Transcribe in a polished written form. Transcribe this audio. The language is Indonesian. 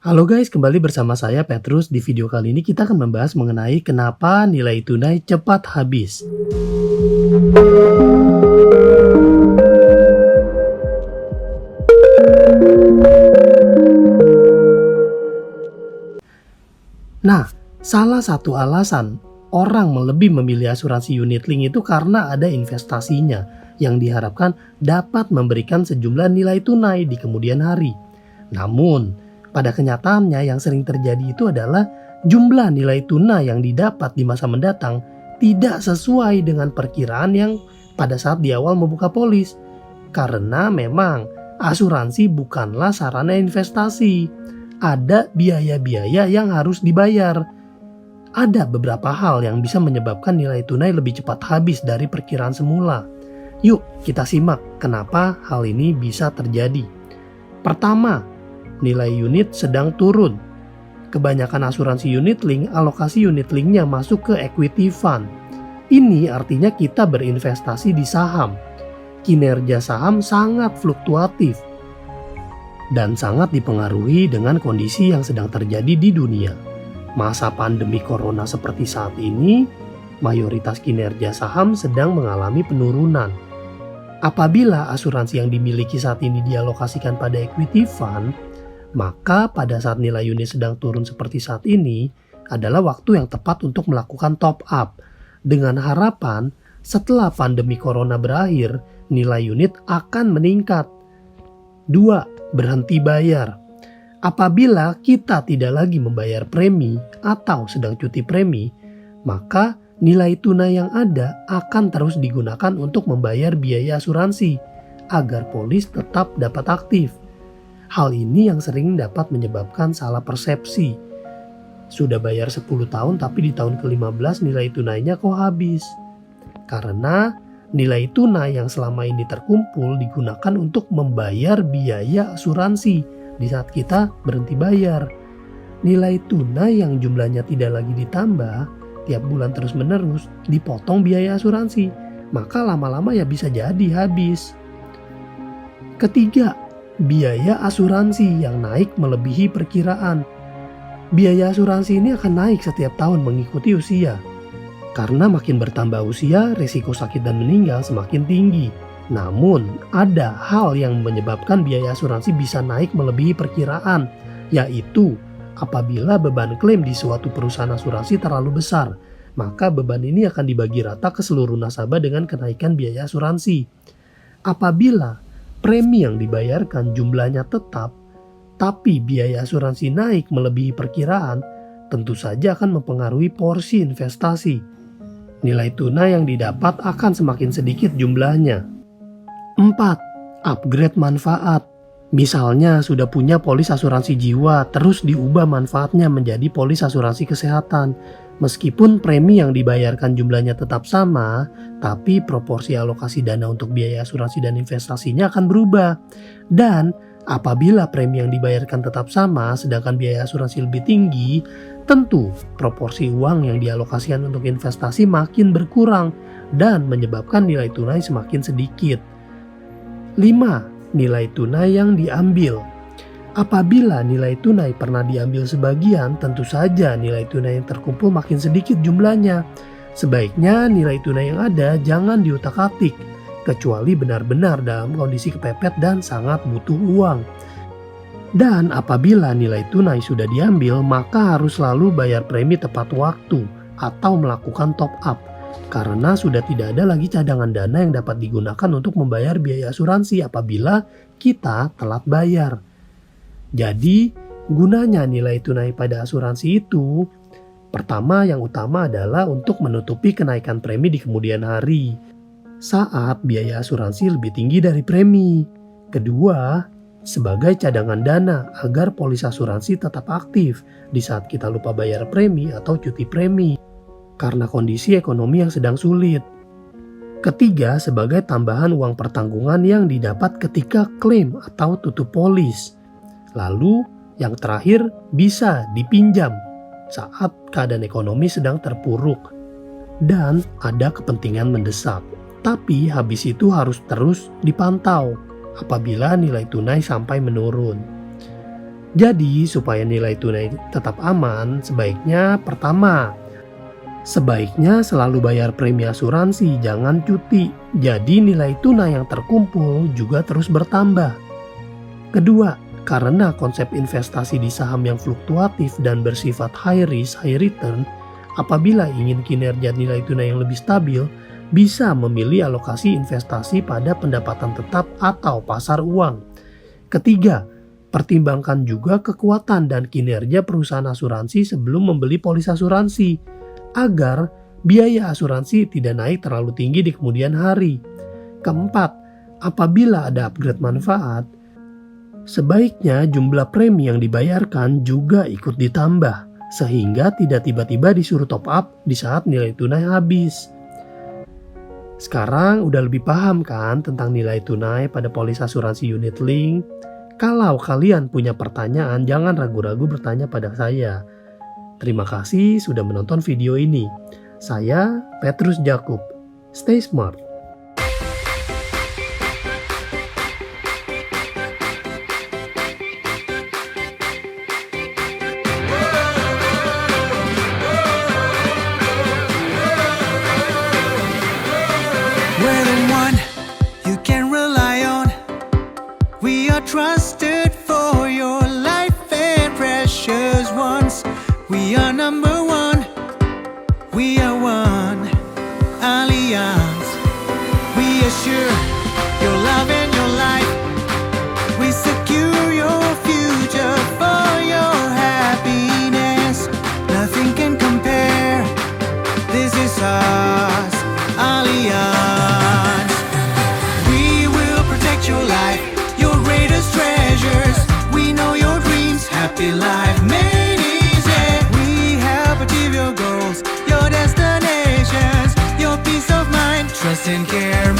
Halo guys, kembali bersama saya Petrus. Di video kali ini kita akan membahas mengenai kenapa nilai tunai cepat habis. Nah, salah satu alasan orang lebih memilih asuransi unit link itu karena ada investasinya yang diharapkan dapat memberikan sejumlah nilai tunai di kemudian hari. Namun, pada kenyataannya yang sering terjadi itu adalah jumlah nilai tunai yang didapat di masa mendatang tidak sesuai dengan perkiraan yang pada saat di awal membuka polis. Karena memang asuransi bukanlah sarana investasi. Ada biaya-biaya yang harus dibayar. Ada beberapa hal yang bisa menyebabkan nilai tunai lebih cepat habis dari perkiraan semula. Yuk kita simak kenapa hal ini bisa terjadi. Pertama, nilai unit sedang turun. Kebanyakan asuransi unit link, alokasi unit linknya masuk ke equity fund. Ini artinya kita berinvestasi di saham. Kinerja saham sangat fluktuatif dan sangat dipengaruhi dengan kondisi yang sedang terjadi di dunia. Masa pandemi corona seperti saat ini, mayoritas kinerja saham sedang mengalami penurunan. Apabila asuransi yang dimiliki saat ini dialokasikan pada equity fund, maka pada saat nilai unit sedang turun seperti saat ini adalah waktu yang tepat untuk melakukan top up. Dengan harapan setelah pandemi corona berakhir, nilai unit akan meningkat. 2. Berhenti bayar. Apabila kita tidak lagi membayar premi atau sedang cuti premi, maka nilai tunai yang ada akan terus digunakan untuk membayar biaya asuransi agar polis tetap dapat aktif. Hal ini yang sering dapat menyebabkan salah persepsi. Sudah bayar 10 tahun tapi di tahun ke-15 nilai tunainya kok habis. Karena nilai tunai yang selama ini terkumpul digunakan untuk membayar biaya asuransi di saat kita berhenti bayar. Nilai tunai yang jumlahnya tidak lagi ditambah, tiap bulan terus-menerus dipotong biaya asuransi, maka lama-lama ya bisa jadi habis. Ketiga, biaya asuransi yang naik melebihi perkiraan. Biaya asuransi ini akan naik setiap tahun mengikuti usia. Karena makin bertambah usia, risiko sakit dan meninggal semakin tinggi. Namun, ada hal yang menyebabkan biaya asuransi bisa naik melebihi perkiraan, yaitu apabila beban klaim di suatu perusahaan asuransi terlalu besar, maka beban ini akan dibagi rata ke seluruh nasabah dengan kenaikan biaya asuransi. Apabila premi yang dibayarkan jumlahnya tetap, tapi biaya asuransi naik melebihi perkiraan, tentu saja akan mempengaruhi porsi investasi. Nilai tunai yang didapat akan semakin sedikit jumlahnya. 4. Upgrade manfaat. Misalnya sudah punya polis asuransi jiwa, terus diubah manfaatnya menjadi polis asuransi kesehatan. Meskipun premi yang dibayarkan jumlahnya tetap sama, tapi proporsi alokasi dana untuk biaya asuransi dan investasinya akan berubah. Dan apabila premi yang dibayarkan tetap sama, sedangkan biaya asuransi lebih tinggi, tentu proporsi uang yang dialokasikan untuk investasi makin berkurang dan menyebabkan nilai tunai semakin sedikit. 5. Nilai tunai yang diambil. Apabila nilai tunai pernah diambil sebagian, tentu saja nilai tunai yang terkumpul makin sedikit jumlahnya. Sebaiknya nilai tunai yang ada jangan diutak-atik, kecuali benar-benar dalam kondisi kepepet dan sangat butuh uang. Dan apabila nilai tunai sudah diambil, maka harus selalu bayar premi tepat waktu atau melakukan top up. Karena sudah tidak ada lagi cadangan dana yang dapat digunakan untuk membayar biaya asuransi apabila kita telat bayar. Jadi, gunanya nilai tunai pada asuransi itu, pertama yang utama adalah untuk menutupi kenaikan premi di kemudian hari saat biaya asuransi lebih tinggi dari premi. Kedua, sebagai cadangan dana agar polis asuransi tetap aktif di saat kita lupa bayar premi atau cuti premi karena kondisi ekonomi yang sedang sulit. Ketiga, sebagai tambahan uang pertanggungan yang didapat ketika klaim atau tutup polis. Lalu, yang terakhir bisa dipinjam saat keadaan ekonomi sedang terpuruk dan ada kepentingan mendesak. Tapi habis itu harus terus dipantau apabila nilai tunai sampai menurun. Jadi supaya nilai tunai tetap aman, sebaiknya pertama, sebaiknya selalu bayar premi asuransi, jangan cuti. Jadi nilai tunai yang terkumpul juga terus bertambah. Kedua, karena konsep investasi di saham yang fluktuatif dan bersifat high risk, high return, apabila ingin kinerja nilai tunai yang lebih stabil, bisa memilih alokasi investasi pada pendapatan tetap atau pasar uang. Ketiga, pertimbangkan juga kekuatan dan kinerja perusahaan asuransi sebelum membeli polis asuransi, agar biaya asuransi tidak naik terlalu tinggi di kemudian hari. Keempat, apabila ada upgrade manfaat, sebaiknya jumlah premi yang dibayarkan juga ikut ditambah, sehingga tidak tiba-tiba disuruh top up di saat nilai tunai habis. Sekarang udah lebih paham kan tentang nilai tunai pada polis asuransi unit link? Kalau kalian punya pertanyaan, jangan ragu-ragu bertanya pada saya. Terima kasih sudah menonton video ini. Saya Petrus Jakub. Stay smart. We're the one you can rely on. We are trusted for your life and precious ones. We are number one. We are one Allianz. We assure your love and your life. We secure your future for your happiness. Nothing can compare. This is us, Allianz. We will protect your life, your greatest treasures. We know your dreams, happy life made easy. We help achieve your goals, your destinations, your peace of mind, trust and care.